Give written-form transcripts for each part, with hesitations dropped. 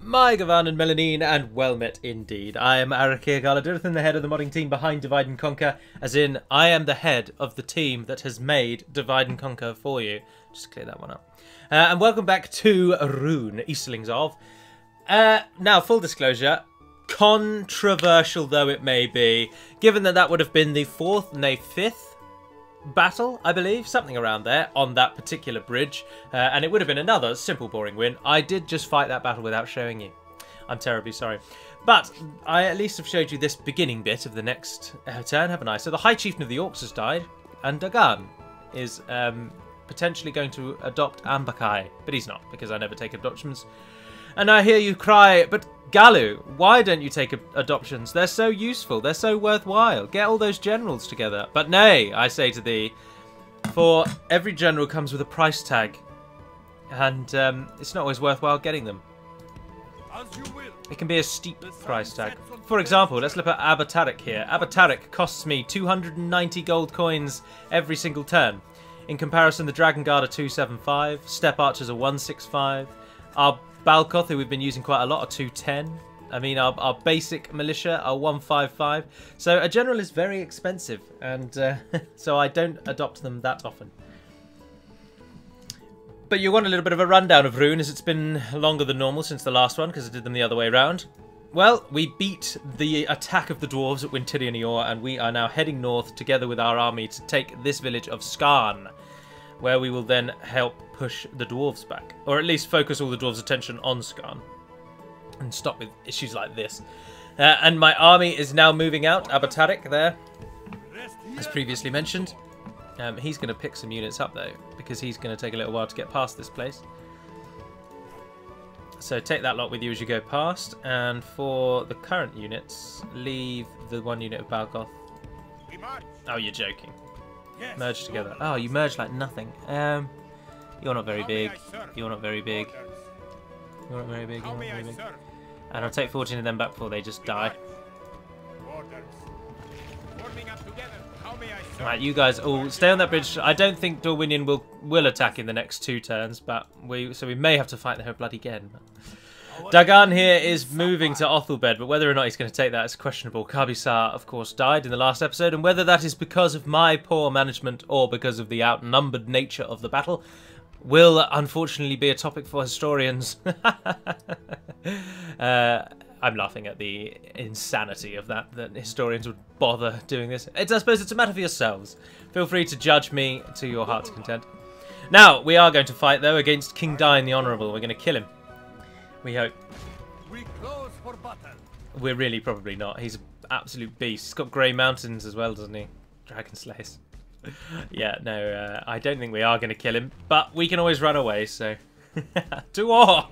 My Gavan and Melanine, and well met indeed. I am Arakir Galadurthan, the head of the modding team behind Divide and Conquer, as in, I am the head of the team that has made Divide and Conquer for you. Just clear that one up. And welcome back to Rhûn, Easterlings of. Now, full disclosure, controversial though it may be, given that that would have been the fifth battle, I believe, something around there, on that particular bridge, and it would have been another simple, boring win. I did just fight that battle without showing you. I'm terribly sorry. But I at least have showed you this beginning bit of the next turn, haven't I? So the High Chieftain of the Orcs has died, and Dagan is potentially going to adopt Ambakai, but he's not, because I never take adoptions. And I hear you cry, but Galu, why don't you take adoptions? They're so useful, they're so worthwhile. Get all those generals together. But nay, I say to thee, for every general comes with a price tag, and it's not always worthwhile getting them. It can be a steep price tag. For example, let's look at Abatarik here. Abatarik costs me 290 gold coins every single turn. In comparison, the Dragon Guard are 275, Step Archers are 165, our Balkoth, who we've been using quite a lot, are 210. I mean, our basic militia are 155. So a general is very expensive, and so I don't adopt them that often. But you want a little bit of a rundown of Rhûn, as it's been longer than normal since the last one, because I did them the other way around. Well, we beat the attack of the dwarves at Wintilian Yor, and we are now heading north together with our army to take this village of Scarn, where we will then help push the dwarves back, or at least focus all the dwarves' attention on Scarn and stop with issues like this. And my army is now moving out. Abatarik there, as previously mentioned. He's going to pick some units up though, because he's going to take a little while to get past this place. So take that lot with you as you go past, and for the current units, leave the one unit of Balkoth. Oh, you're joking. Merge together. Oh, you merge like nothing. You're not very big. You're not very big. You're not very big. You're not very big. And I'll take 14 of them back before they just die. Right, you guys all stay on that bridge. I don't think Dorwinion will attack in the next 2 turns, but we may have to fight the blood again. Dagan here is moving to Othelbed, but whether or not he's going to take that is questionable. Kabisar, of course, died in the last episode, and whether that is because of my poor management or because of the outnumbered nature of the battle will unfortunately be a topic for historians. I'm laughing at the insanity of that historians would bother doing this. I suppose it's a matter for yourselves. Feel free to judge me to your heart's content. Now, we are going to fight, though, against King Dain the Honourable. We're going to kill him. We hope. We close for battle. We're really probably not. He's an absolute beast. He's got grey mountains as well, doesn't he? Dragon slays. Yeah, no, I don't think we are going to kill him, but we can always run away, so... to war!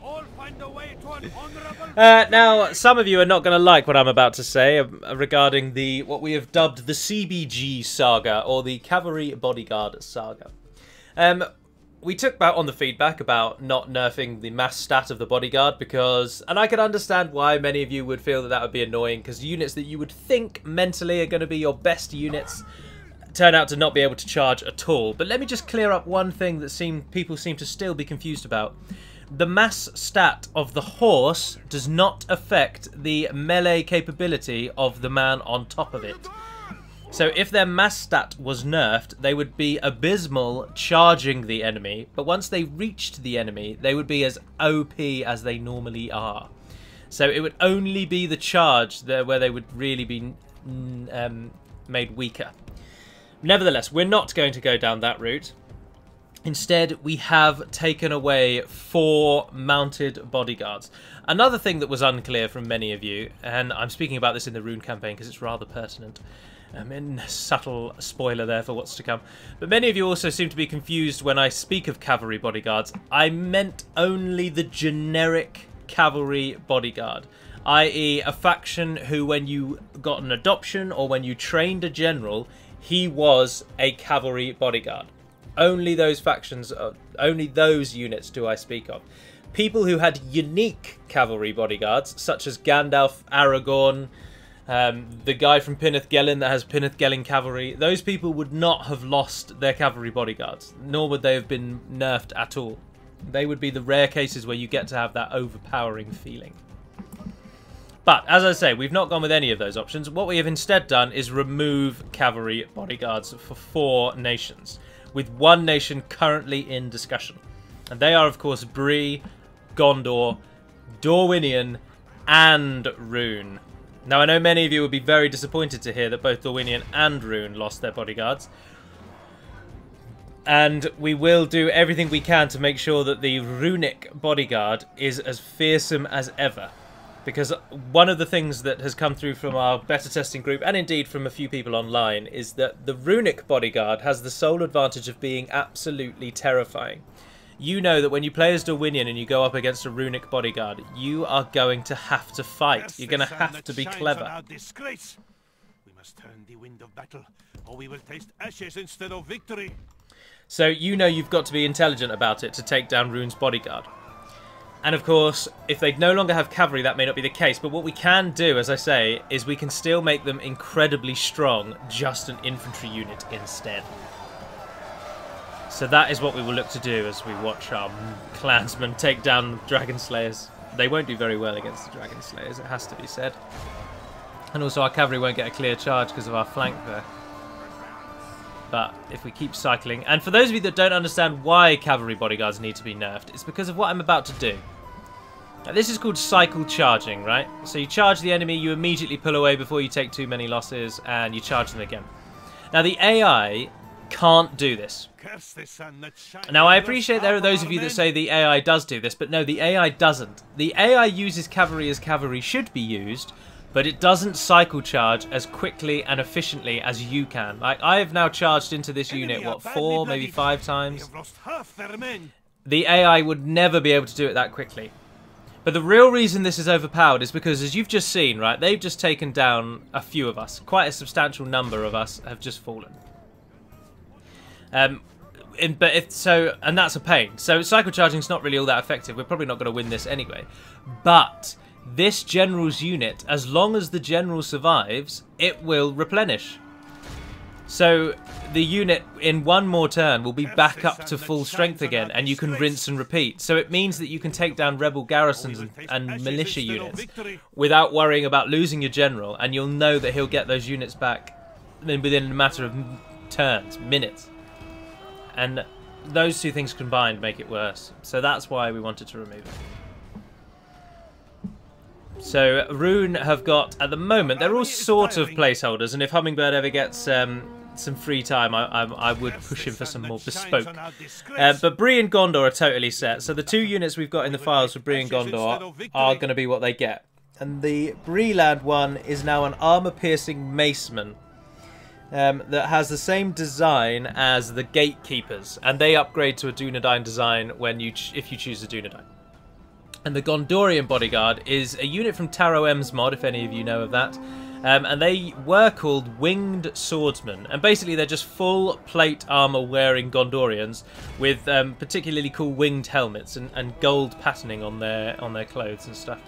Now, some of you are not going to like what I'm about to say regarding what we have dubbed the CBG saga, or the Cavalry Bodyguard saga. We took back on the feedback about not nerfing the mass stat of the bodyguard because, and I can understand why many of you would feel that that would be annoying, because units that you would think mentally are going to be your best units turn out to not be able to charge at all. But let me just clear up one thing that people seem to still be confused about. The mass stat of the horse does not affect the melee capability of the man on top of it. So if their mass stat was nerfed, they would be abysmal charging the enemy, but once they reached the enemy, they would be as OP as they normally are. So it would only be the charge there where they would really be made weaker. Nevertheless, we're not going to go down that route. Instead, we have taken away 4 mounted bodyguards. Another thing that was unclear from many of you, and I'm speaking about this in the Rune campaign because it's rather pertinent, in subtle spoiler there for what's to come. But many of you also seem to be confused when I speak of cavalry bodyguards. I meant only the generic cavalry bodyguard, i.e. a faction who, when you got an adoption or when you trained a general, he was a cavalry bodyguard. Only those factions, only those units do I speak of. People who had unique cavalry bodyguards, such as Gandalf, Aragorn, the guy from Pinneth Gellin that has Pinneth Gellin cavalry, those people would not have lost their cavalry bodyguards, nor would they have been nerfed at all. They would be the rare cases where you get to have that overpowering feeling. But, as I say, we've not gone with any of those options. What we have instead done is remove cavalry bodyguards for 4 nations, with 1 nation currently in discussion. And they are, of course, Bree, Gondor, Dorwinion, and Rhûn. Now, I know many of you would be very disappointed to hear that both Dorwinion and Rhûn lost their bodyguards. And we will do everything we can to make sure that the runic bodyguard is as fearsome as ever. Because one of the things that has come through from our beta testing group, and indeed from a few people online, is that the runic bodyguard has the sole advantage of being absolutely terrifying. You know that when you play as Dorwinion and you go up against a runic bodyguard, you are going to have to fight. You're going to have to be clever. We must turn the wind of battle, or we will taste ashes instead of victory. So you know you've got to be intelligent about it to take down Rhune's bodyguard. And of course, if they no longer have cavalry, that may not be the case. But what we can do, as I say, is we can still make them incredibly strong, just an infantry unit instead. So that is what we will look to do as we watch our clansmen take down Dragon Slayers. They won't do very well against the Dragon Slayers, it has to be said. And also our cavalry won't get a clear charge because of our flank there. But if we keep cycling... And for those of you that don't understand why cavalry bodyguards need to be nerfed, it's because of what I'm about to do. Now, this is called cycle charging, right? So you charge the enemy, you immediately pull away before you take too many losses, and you charge them again. Now, the AI can't do this. Now, I appreciate there are those of you that say the AI does do this, but no, the AI doesn't. The AI uses cavalry as cavalry should be used, but it doesn't cycle charge as quickly and efficiently as you can. Like, I have now charged into this unit, what, 4, maybe 5 times? The AI would never be able to do it that quickly. But the real reason this is overpowered is because, as you've just seen, right, they've just taken down a few of us. Quite a substantial number of us have just fallen. And that's a pain. So cycle charging is not really all that effective. We're probably not going to win this anyway. But this general's unit, as long as the general survives, it will replenish. So the unit in one more turn will be back up to full strength again, and you can rinse and repeat. So it means that you can take down rebel garrisons and militia units without worrying about losing your general, and you'll know that he'll get those units back within a matter of turns, minutes. And those two things combined make it worse. So that's why we wanted to remove it. So Rhûn have got, at the moment, they're all sort of placeholders, and if Hummingbird ever gets some free time, I would push him for some more bespoke. But Bree and Gondor are totally set. So the 2 units we've got in the files for Bree and Gondor are going to be what they get. And the Breeland one is now an armor-piercing maceman that has the same design as the Gatekeepers, and they upgrade to a Dunedain design if you choose a Dunedain. And the Gondorian bodyguard is a unit from Taro M's mod, if any of you know of that. And they were called Winged Swordsmen. And basically they're just full plate armor wearing Gondorians with particularly cool winged helmets and gold patterning on their clothes and stuff.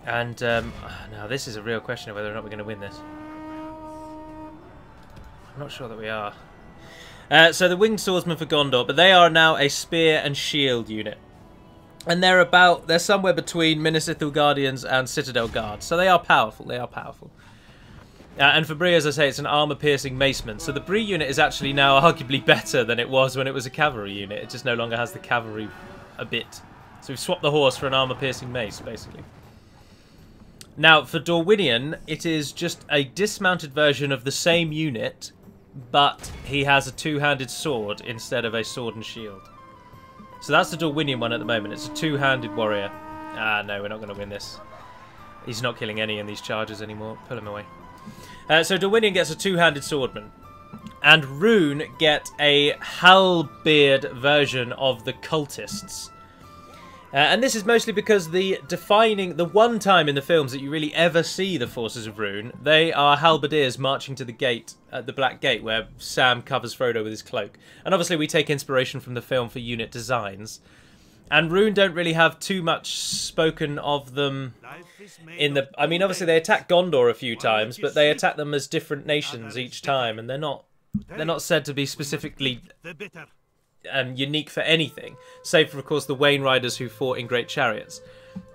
And now this is a real question of whether or not we're going to win this. I'm not sure that we are. So the Winged Swordsmen for Gondor, but they are now a spear and shield unit. And they're somewhere between Minas Ithil Guardians and Citadel Guards. So they are powerful, and for Bree, as I say, it's an armor-piercing maceman. So the Bree unit is actually now arguably better than it was when it was a cavalry unit. It just no longer has the cavalry a bit. So we've swapped the horse for an armor-piercing mace, basically. Now, for Dorwinion, it is just a dismounted version of the same unit, but he has a 2-handed sword instead of a sword and shield. So that's the Dorwinion one at the moment. It's a 2-handed warrior. Ah, no, we're not going to win this. He's not killing any in these charges anymore. Pull him away. So Dorwinion gets a 2-handed swordman. And Rhûn get a halberd version of the cultists. And this is mostly because the one time in the films that you really ever see the forces of Rhûn, they are halberdiers marching to the gate, at the Black Gate, where Sam covers Frodo with his cloak. And obviously we take inspiration from the film for unit designs. And Rhûn don't really have too much spoken of them in the... I mean, obviously they attack Gondor a few times, but they attack them as different nations each time, and they're not said to be specifically unique for anything, save for, of course, the Wain Riders who fought in great chariots.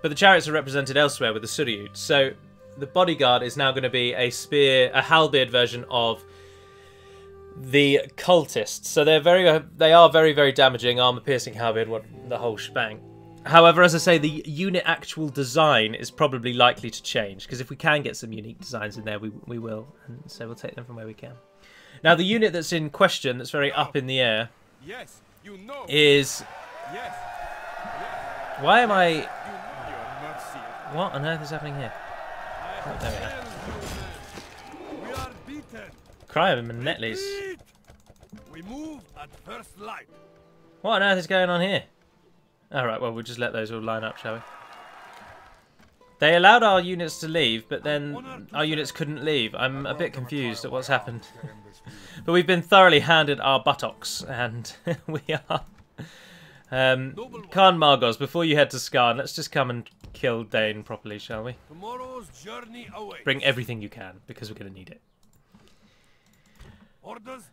But the chariots are represented elsewhere with the Suryut. So the bodyguard is now going to be a halberd version of the cultists. So they are very, very damaging, armor-piercing halberd, the whole shebang. However, as I say, the unit actual design is probably likely to change, because if we can get some unique designs in there, we will. And so we'll take them from where we can. Now, the unit that's in question, that's very up in the air, is... Why am I... What on earth is happening here? Oh, there we are. Crime and Netleys. We move at first light. What on earth is going on here? Alright, well, we'll just let those all line up, shall we? They allowed our units to leave, but then our units couldn't leave. I'm a bit confused at what's happened. But we've been thoroughly handed our buttocks, and we are... Khan Margos, before you head to Scarn, let's just come and kill Dane properly, shall we? Tomorrow's journey awaits. Bring everything you can, because we're going to need it. Orders?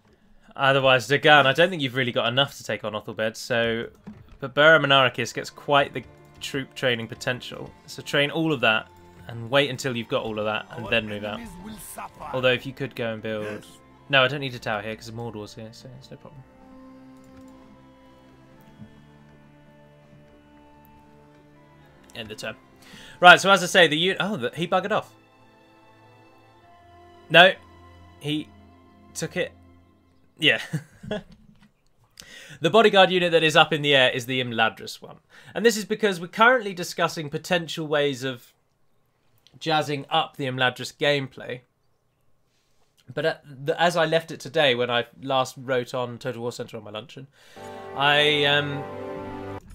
Otherwise, Dagan, I don't think you've really got enough to take on Othelbed, so... But Bura Monarchist gets quite the troop training potential. So train all of that, and wait until you've got all of that, and then move out. Although if you could go and build... Yes. No, I don't need a tower here, because Mordor's here, so it's no problem. End the turn. Right, so as I say, the unit... Oh, he buggered off. No. He took it. Yeah. The bodyguard unit that is up in the air is the Imladris one. And this is because we're currently discussing potential ways of jazzing up the Imladris gameplay. But as I left it today, when I last wrote on Total War Center on my luncheon, I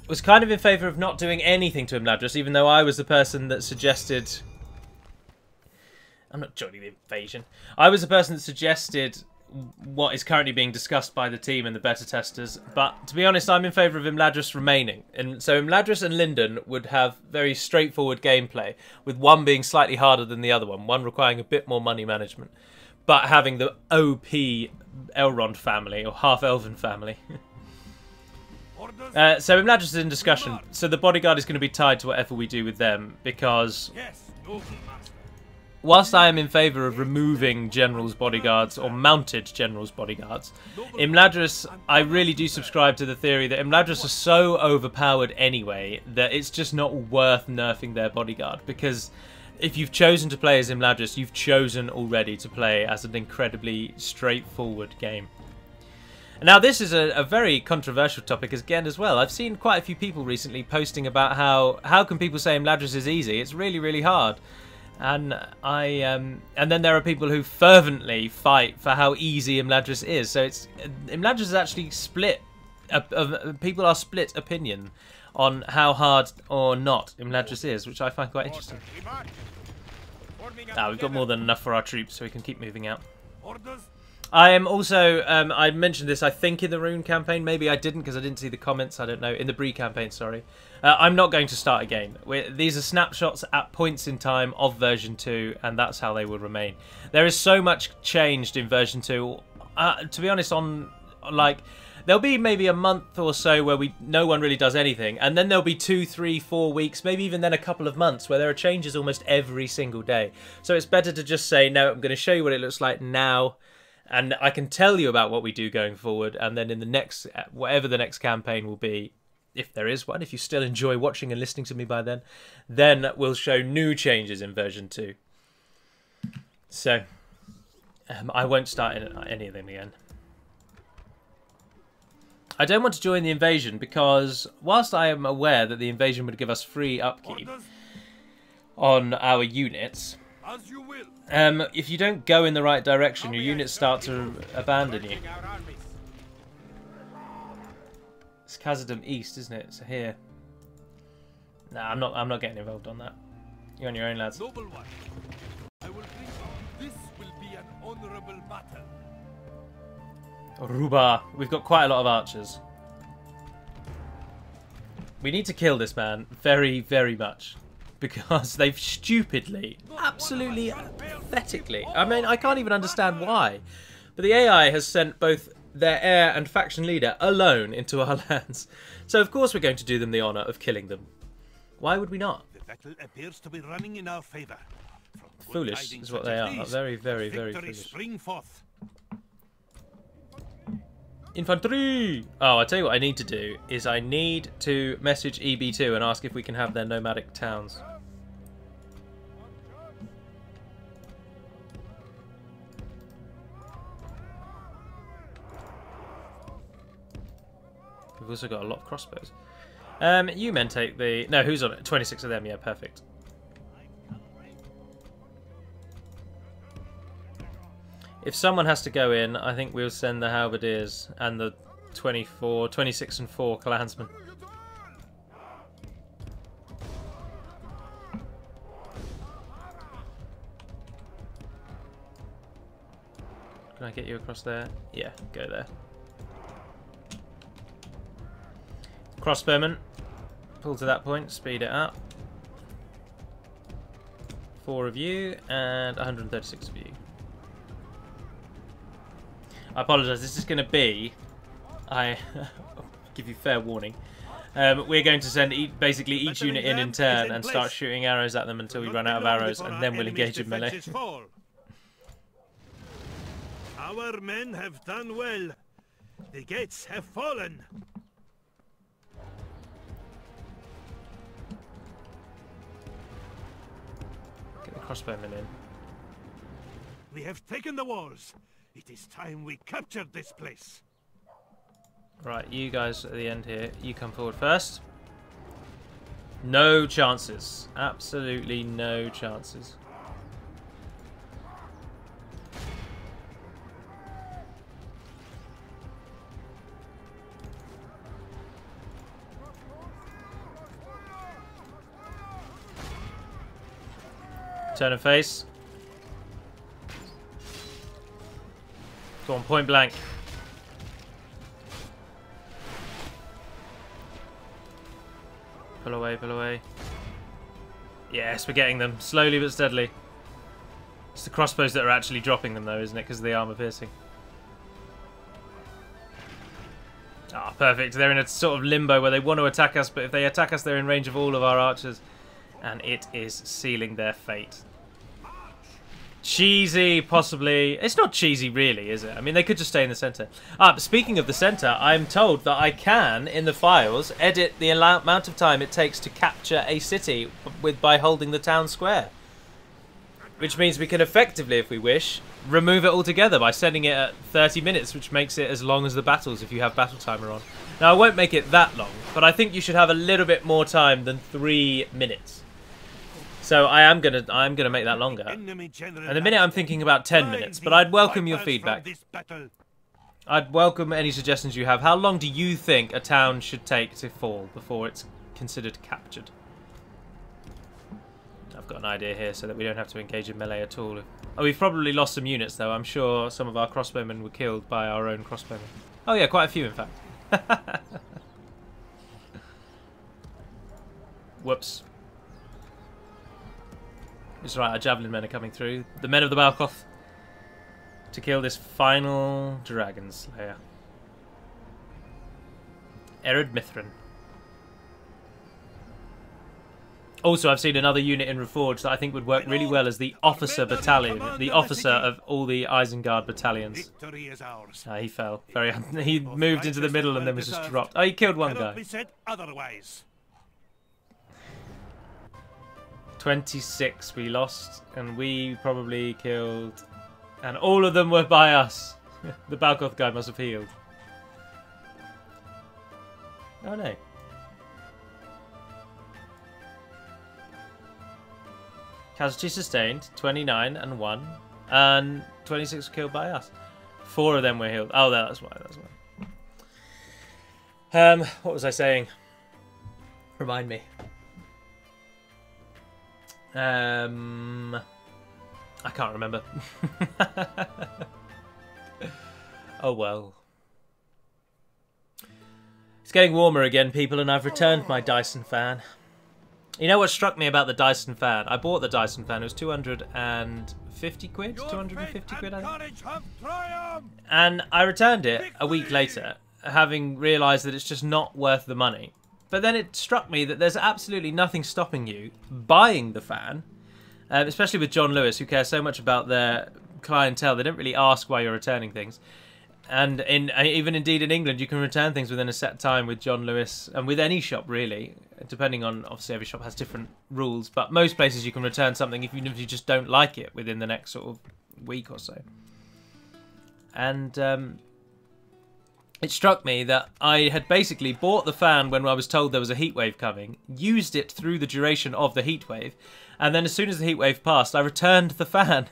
was kind of in favour of not doing anything to Imladris, even though I was the person that suggested... I'm not joining the invasion. I was the person that suggested what is currently being discussed by the team and the beta testers, but to be honest, I'm in favour of Imladris remaining. And so Imladris and Linden would have very straightforward gameplay, with one being slightly harder than the other one requiring a bit more money management, but having the OP Elrond family, or half-elven family. So Imladris is in discussion, so the bodyguard is going to be tied to whatever we do with them, because... Whilst I am in favour of removing generals' bodyguards, or mounted generals' bodyguards, Imladris, I really do subscribe to the theory that Imladris are so overpowered anyway that it's just not worth nerfing their bodyguard, because if you've chosen to play as Imladris, you've chosen already to play as an incredibly straightforward game. Now this is a very controversial topic again as well. I've seen quite a few people recently posting about how can people say Imladris is easy? It's really, really hard. And and then there are people who fervently fight for how easy Imladris is. So Imladris is actually split. People are split opinion on how hard or not Imladris is, which I find quite interesting. We've got more than enough for our troops, so we can keep moving out. I am also, I mentioned this, I think, in the Rune campaign. Maybe I didn't, because I didn't see the comments. I don't know. In the Bree campaign, sorry. I'm not going to start again. These are snapshots at points in time of version 2, and that's how they will remain. There is so much changed in version 2. To be honest, there'll be maybe a month or so where no one really does anything, and then there'll be 2, 3, 4 weeks, maybe even then a couple of months where there are changes almost every single day. So it's better to just say, no, I'm going to show you what it looks like now, and I can tell you about what we do going forward, and then in the next, whatever the next campaign will be, if there is one, if you still enjoy watching and listening to me by then we'll show new changes in version 2. So, I won't start any of them again. I don't want to join the invasion because, whilst I am aware that the invasion would give us free upkeep on our units, if you don't go in the right direction, your units start to abandon you. It's Khazad-dûm East, isn't it? So here. Nah, I'm not getting involved on that. You're on your own, lads. Noble one. I will bring this will be an honourable battle. Ruba. We've got quite a lot of archers. We need to kill this man very, very much. Because they've stupidly, absolutely pathetically, I mean, I can't even understand why. But the AI has sent both their heir and faction leader alone into our lands. So of course we're going to do them the honour of killing them. Why would we not? The battle appears to be running in our favour. Foolish is what they are. Very, very, very foolish. Spring forth. Infantry! Oh, I tell you what I need to do is I need to message EB2 and ask if we can have their nomadic towns. We've also got a lot of crossbows. You men take the... No, who's on it? 26 of them, yeah, perfect. If someone has to go in, I think we'll send the halberdiers and the 26 and 4 clansmen. Can I get you across there? Yeah, go there. Crossbowmen, pull to that point, speed it up. 4 of you and 136 of you. I apologise, this is going to be, I give you fair warning, we're going to send basically each unit in turn and start shooting arrows at them until we run out of arrows, and then we'll engage in melee. Our men have done well. The gates have fallen. Get the crossbowmen in. We have taken the walls. It is time we captured this place. Right, you guys at the end here, you come forward first. No chances. Absolutely no chances. Turn and face. Go on, point blank. Pull away, pull away. Yes, we're getting them. Slowly but steadily. It's the crossbows that are actually dropping them though, isn't it? Because of the armor piercing. Ah, perfect. They're in a sort of limbo where they want to attack us, but if they attack us, they're in range of all of our archers. And it is sealing their fate. Cheesy, possibly. It's not cheesy, really, is it? I mean, they could just stay in the centre. Speaking of the centre, I'm told that I can, in the files, edit the amount of time it takes to capture a city by holding the town square. Which means we can effectively, if we wish, remove it altogether by setting it at 30 minutes, which makes it as long as the battles if you have battle timer on. Now, I won't make it that long, but I think you should have a little bit more time than 3 minutes. So I'm gonna make that longer. And the minute I'm thinking about 10 minutes, but I'd welcome your feedback. I'd welcome any suggestions you have. How long do you think a town should take to fall before it's considered captured? I've got an idea here so that we don't have to engage in melee at all. Oh, we've probably lost some units though. I'm sure some of our crossbowmen were killed by our own crossbowmen. Oh yeah, quite a few in fact. Whoops. It's right, our javelin men are coming through. The men of the Balkoth to kill this final dragon slayer. Ered Mithrin. Also, I've seen another unit in Reforged that I think would work really well as the officer battalion, the officer of all the Isengard battalions. He fell. He moved into the middle and then was just dropped. Oh, he killed one guy. 26 we lost, and we probably killed, and all of them were by us. The Balkoth guy must have healed. Oh no. Casualty sustained, 29 and 1, and 26 killed by us. 4 of them were healed. Oh, that's why, that's why. What was I saying? Remind me. I can't remember. Oh well. It's getting warmer again, people, and I've returned my Dyson fan. You know what struck me about the Dyson fan? I bought the Dyson fan. It was 250 250 quid, 250 quid, I think. Courage have triumphed! And I returned it a week later, having realised that it's just not worth the money. But then it struck me that there's absolutely nothing stopping you buying the fan, especially with John Lewis, who cares so much about their clientele. They don't really ask why you're returning things. And even indeed in England, you can return things within a set time with John Lewis, and with any shop really, depending on, obviously every shop has different rules, but most places you can return something even if you just don't like it within the next sort of week or so. And it struck me that I had basically bought the fan when I was told there was a heatwave coming, used it through the duration of the heatwave, and then as soon as the heatwave passed, I returned the fan.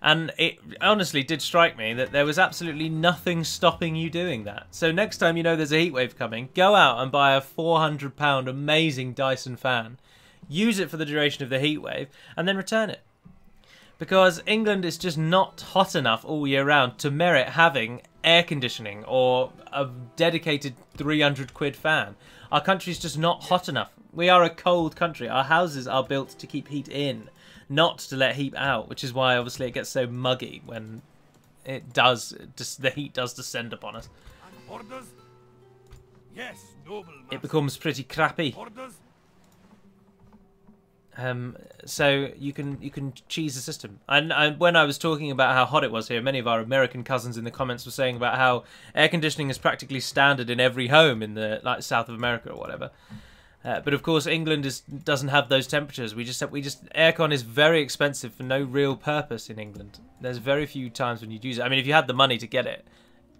And it honestly did strike me that there was absolutely nothing stopping you doing that. So next time you know there's a heatwave coming, go out and buy a £400 amazing Dyson fan, use it for the duration of the heatwave, and then return it. Because England is just not hot enough all year round to merit having air conditioning or a dedicated 300 quid fan. Our country's just not hot enough. We are a cold country. Our houses are built to keep heat in, not to let heat out, which is why obviously it gets so muggy when it does, the heat does descend upon us. Orders? Yes, noble master. It becomes pretty crappy. Orders? So you can cheese the system. And when I was talking about how hot it was here, many of our American cousins in the comments were saying about how air conditioning is practically standard in every home in the South of America or whatever. But of course, England doesn't have those temperatures. Aircon is very expensive for no real purpose in England. There's very few times when you use it. I mean, if you had the money to get it,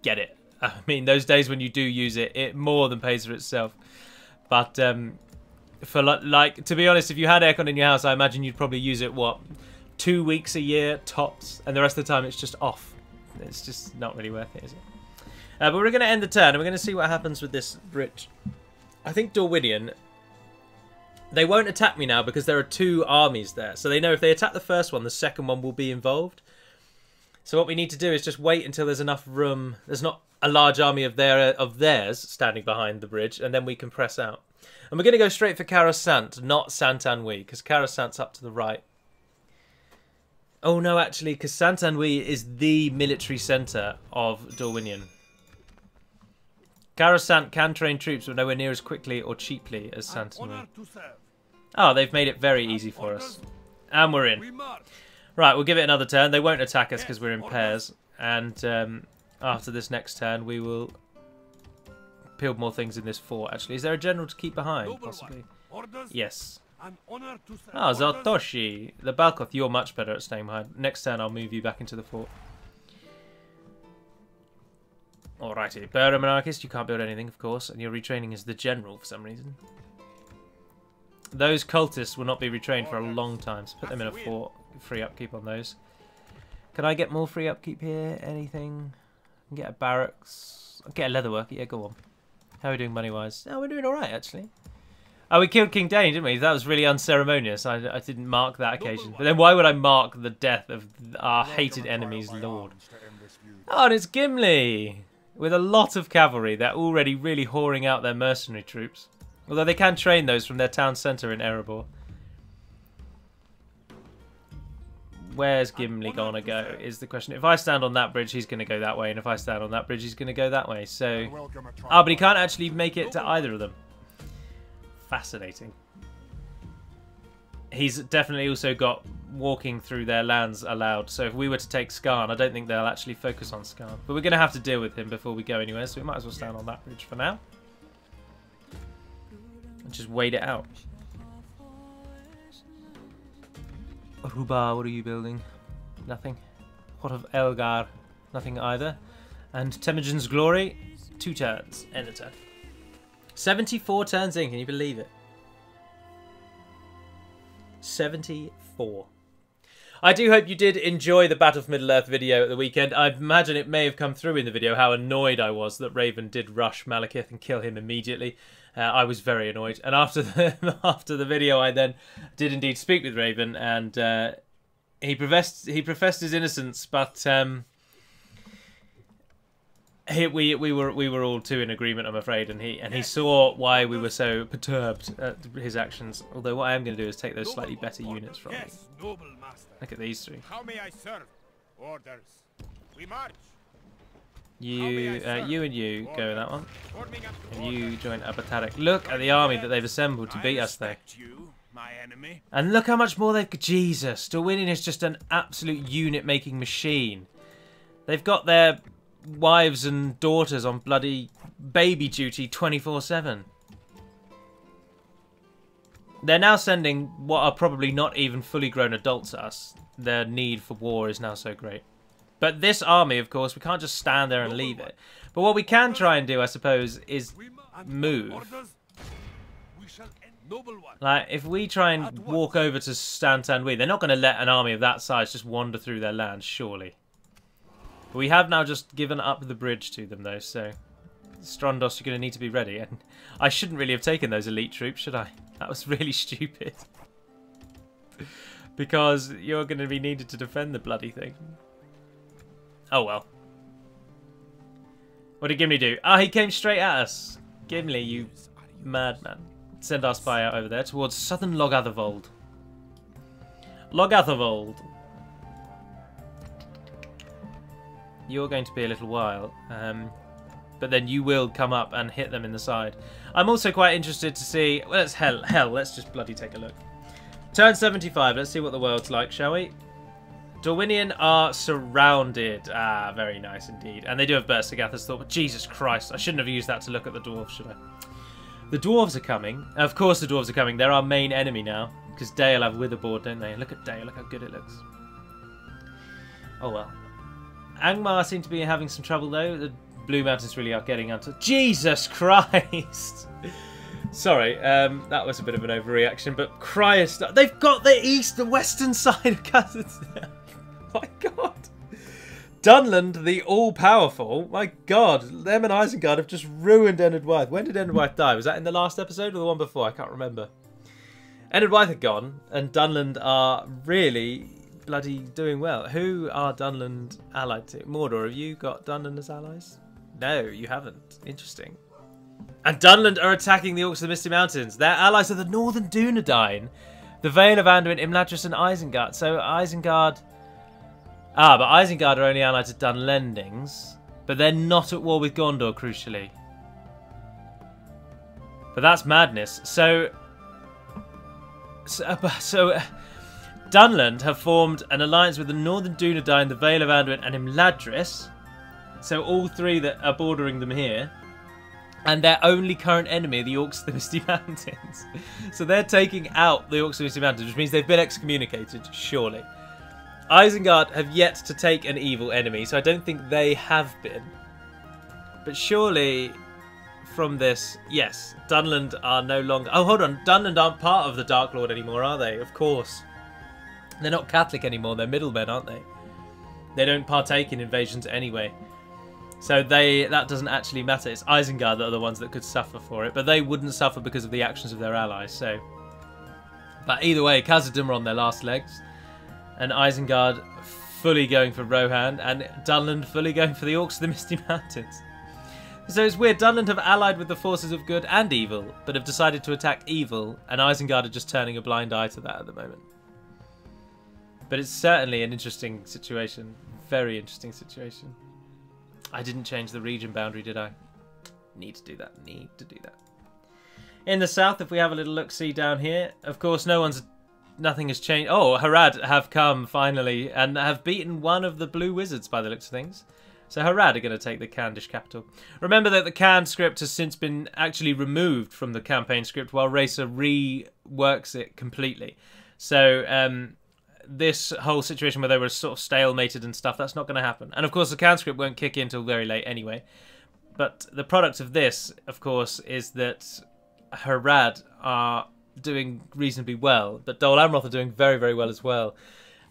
get it. I mean, those days when you do use it, it more than pays for itself. But for to be honest, if you had aircon in your house, I imagine you'd probably use it 2 weeks a year tops, and the rest of the time it's just off. It's just not really worth it, is it? But we're going to end the turn, and we're going to see what happens with this bridge. I think Dorwinion. They won't attack me now because there are 2 armies there. So they know if they attack the first one, the second one will be involved. So what we need to do is just wait until there's enough room. There's not a large army of theirs standing behind the bridge, and then we can press out. And we're going to go straight for Carasant, not Saint-Anouilh, because Carasant's up to the right. Oh no, actually, because Saint-Anouilh is the military centre of Dorwinion. Carasant can train troops, but nowhere near as quickly or cheaply as Saint-Anouilh. Oh, they've made it very easy for us. And we're in. Right, we'll give it another turn. They won't attack us because we're in pairs. And after this next turn, we will build more things in this fort, actually. Is there a general to keep behind, possibly? Yes. Ah, Zartoshi. The Balkoth, you're much better at staying behind. Next turn, I'll move you back into the fort. Alrighty. Burr Monarchist, you can't build anything, of course. And you're retraining as the general for some reason. Those cultists will not be retrained for a long time, so put them in a fort. Free upkeep on those. Can I get more free upkeep here? Anything? I can get a barracks. I'll get a leatherworker. Yeah, go on. How are we doing money-wise? Oh, we're doing alright, actually. Oh, we killed King Dane, didn't we? That was really unceremonious. I didn't mark that occasion. But then why would I mark the death of our hated enemy's lord? Oh, and it's Gimli! With a lot of cavalry. They're already really whoring out their mercenary troops. Although they can train those from their town centre in Erebor. Where's Gimli gonna go, is the question. If I stand on that bridge, he's going to go that way. And if I stand on that bridge, he's going to go that way. So, but he can't actually make it to either of them. Fascinating. He's definitely also got walking through their lands allowed. So if we were to take Scarn, I don't think they'll actually focus on Scarn. But we're going to have to deal with him before we go anywhere. So we might as well stand on that bridge for now. And just wait it out. Ruba, what are you building? Nothing. What of Elgar? Nothing either. And Temujin's Glory, 2 turns. End of turn. 74 turns in, can you believe it? 74. I do hope you did enjoy the Battle of Middle-earth video at the weekend. I imagine it may have come through in the video how annoyed I was that Raven did rush Malekith and kill him immediately. I was very annoyed. And after the video, I then did indeed speak with Raven, and he professed his innocence, but we were all too in agreement, I'm afraid, and he saw why we were so perturbed at his actions. Although what I am going to do is take those slightly better units from him. Look at these three. How may I serve? Orders. We march. You and you go with that one. And you join Abatarek. Look at the army that they've assembled to beat us, though. And look how much more they've... Jesus, Darwinian is just an absolute unit-making machine. They've got their wives and daughters on bloody baby duty 24/7. They're now sending what are probably not even fully grown adults at us. Their need for war is now so great. But this army, of course, we can't just stand there and leave it. But what we can try and do, I suppose, is move. Like, if we try and walk over to Stantanwy, they're not going to let an army of that size just wander through their land, surely. But we have now just given up the bridge to them, though, so... Strondos, you're going to need to be ready. And I shouldn't really have taken those elite troops, should I? That was really stupid. Because you're going to be needed to defend the bloody thing. Oh, well. What did Gimli do? Ah, he came straight at us. Gimli, you madman. Send our spy out over there towards southern Logathervold. Logathervold. You're going to be a little while. But then you will come up and hit them in the side. I'm also quite interested to see... Well, let's just bloody take a look. Turn 75. Let's see what the world's like, shall we? Darwinian are surrounded. Ah, very nice indeed. And they do have Burst Agatha's thought, but Jesus Christ, I shouldn't have used that to look at the dwarves, should I? The dwarves are coming. Of course the dwarves are coming. They're our main enemy now. Because Dale have Witherboard, don't they? Look at Dale, look how good it looks. Oh well. Angmar seem to be having some trouble though. The Blue Mountains really are getting onto... Jesus Christ! Sorry, that was a bit of an overreaction, but Christ, they've got the east and western side of Kazakhstan. My God. Dunland, the all-powerful. My God, them and Isengard have just ruined Ennard Wythe. When did Ennard Wythe die? Was that in the last episode or the one before? I can't remember. Ennard Wythe are gone, and Dunland are really bloody doing well. Who are Dunland allied to? Mordor, have you got Dunland as allies? No, you haven't. Interesting. And Dunland are attacking the Orcs of the Misty Mountains. Their allies are the Northern Dunedain, the Vale of Anduin, Imladris and Isengard. So Isengard... Ah, but Isengard are only allied to Dunlendings. But they're not at war with Gondor, crucially. But that's madness. So Dunland have formed an alliance with the Northern Dunedain, the Vale of Anduin and Imladris. So all three that are bordering them here. And their only current enemy, the Orcs of the Misty Mountains. So they're taking out the Orcs of the Misty Mountains, which means they've been excommunicated, surely. Isengard have yet to take an evil enemy, so I don't think they have been. But surely, from this, yes, Dunland are no longer... Oh, hold on, Dunland aren't part of the Dark Lord anymore, are they? Of course. They're not Catholic anymore, they're middlemen, aren't they? They don't partake in invasions anyway. So that doesn't actually matter. It's Isengard that are the ones that could suffer for it. But they wouldn't suffer because of the actions of their allies. So, but either way, Khazad-dûm are on their last legs. And Isengard fully going for Rohan. And Dunland fully going for the Orcs of the Misty Mountains. So it's weird. Dunland have allied with the forces of good and evil. But have decided to attack evil. And Isengard are just turning a blind eye to that at the moment. But it's certainly an interesting situation. Very interesting situation. I didn't change the region boundary, did I? Need to do that. Need to do that. In the south, if we have a little look-see down here, of course, nothing has changed. Oh, Harad have come finally and have beaten one of the blue wizards by the looks of things. So Harad are going to take the Kandish capital. Remember that the Kan script has since been actually removed from the campaign script while Racer reworks it completely. So, this whole situation where they were sort of stalemated and stuff, that's not going to happen. And of course the Kan script won't kick in until very late anyway. But the product of this, of course, is that Harad are doing reasonably well, but Dol Amroth are doing very, very well as well.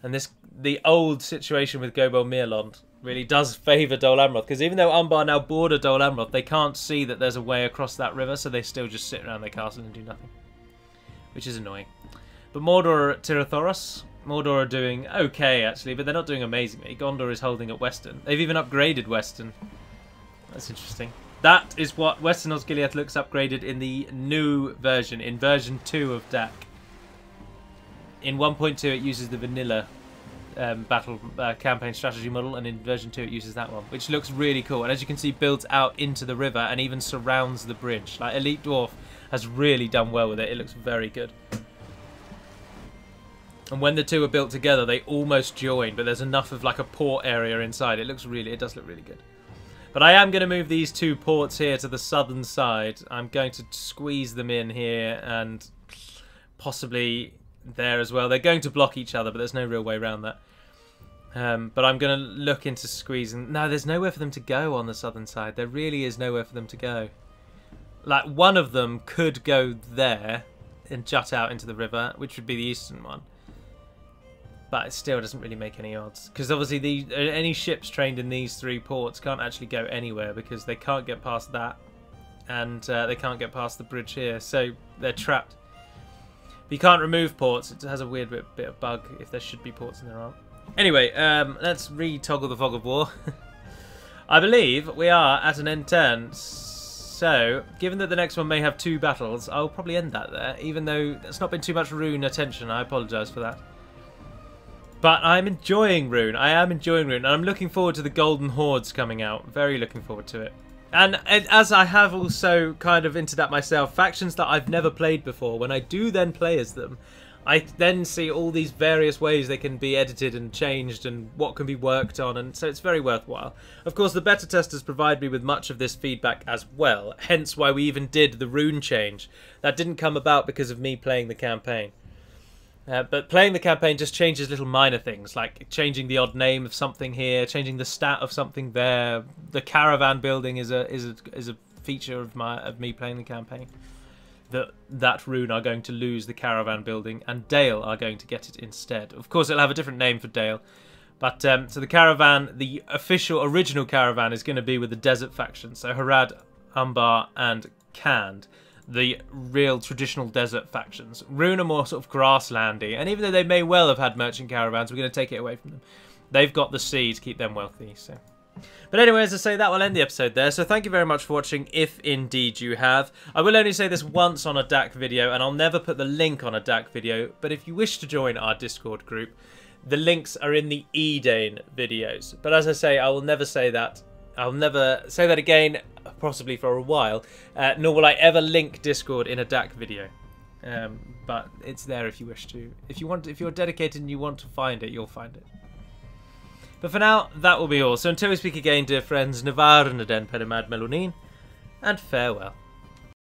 And the old situation with Gobel Mirlond really does favour Dol Amroth, because even though Umbar now border Dol Amroth, they can't see that there's a way across that river, so they still just sit around their castle and do nothing. Which is annoying. But Mordor are at Tirathoros. Mordor are doing okay, actually, but they're not doing amazingly. Gondor is holding at Western. They've even upgraded Western. That's interesting. That is what Western Osgiliath looks upgraded in the new version, in version 2 of DaC. In 1.2 it uses the vanilla battle campaign strategy model, and in version 2 it uses that one, which looks really cool. And as you can see, builds out into the river and even surrounds the bridge. Like, Elite Dwarf has really done well with it. It looks very good. And when the two are built together, they almost join, but there's enough of like a port area inside. It does look really good. But I am going to move these 2 ports here to the southern side. I'm going to squeeze them in here and possibly there as well. They're going to block each other, but there's no real way around that. But I'm going to look into squeezing. No, there's nowhere for them to go on the southern side. There really is nowhere for them to go. Like, one of them could go there and jut out into the river, which would be the eastern one. But it still doesn't really make any odds. Because obviously any ships trained in these 3 ports can't actually go anywhere because they can't get past that. And they can't get past the bridge here. So they're trapped. But you can't remove ports. It has a weird bit of bug if there should be ports and there aren't. Anyway, let's re-toggle the fog of war. I believe we are at an end turn. So, given that the next one may have 2 battles, I'll probably end that there. Even though there's not been too much Rune attention. I apologise for that. But I'm enjoying Rune. I am enjoying Rune. And I'm looking forward to the Golden Hordes coming out. Very looking forward to it. And as I have also kind of hinted at myself, factions that I've never played before, when I do then play as them, I then see all these various ways they can be edited and changed and what can be worked on. And so it's very worthwhile. Of course, the beta testers provide me with much of this feedback as well. Hence why we even did the Rune change. That didn't come about because of me playing the campaign. But playing the campaign just changes little minor things, like changing the odd name of something here, changing the stat of something there. The caravan building is a feature of me playing the campaign. That Rune are going to lose the caravan building, and Dale are going to get it instead. Of course, it'll have a different name for Dale. But so the caravan, the official original caravan, is going to be with the desert faction. So Harad, Umbar, and Khand. The real traditional desert factions. Rune are more sort of grasslandy, and even though they may well have had merchant caravans, we're going to take it away from them. They've got the sea to keep them wealthy. So, but anyway, as I say, that will end the episode there. So thank you very much for watching, if indeed you have. I will only say this once on a DaC video, and I'll never put the link on a DaC video. But if you wish to join our Discord group, the links are in the Edane videos. But as I say, I will never say that. I'll never say that again, possibly for a while, nor will I ever link Discord in a DaC video. But it's there if you wish to. If you're dedicated and you want to find it, you'll find it. But for now, that will be all. So until we speak again, dear friends, Navar Naden Pedamad Melonin, and farewell.